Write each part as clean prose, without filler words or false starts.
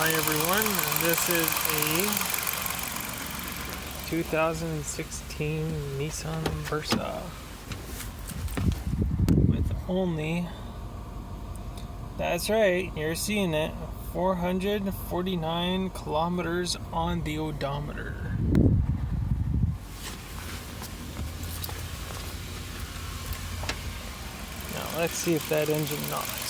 Hi everyone, this is a 2016 Nissan Versa with only, that's right, you're seeing it, 449 kilometers on the odometer. Now let's see if that engine knocks.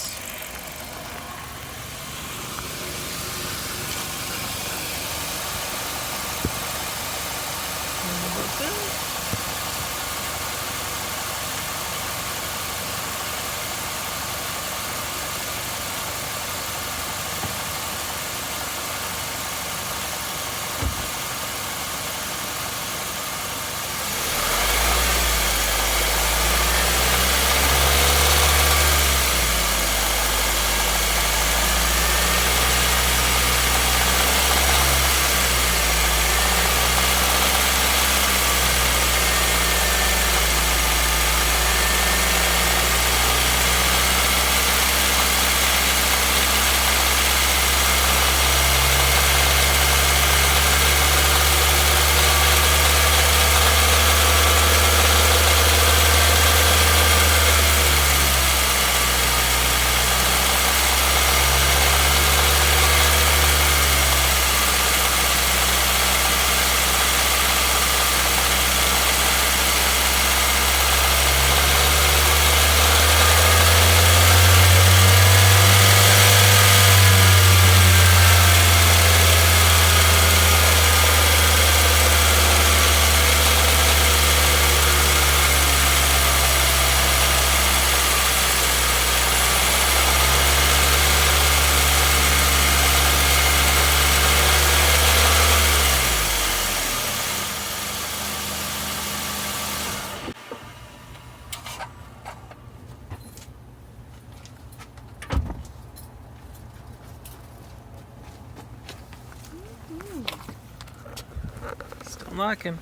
Still knocking.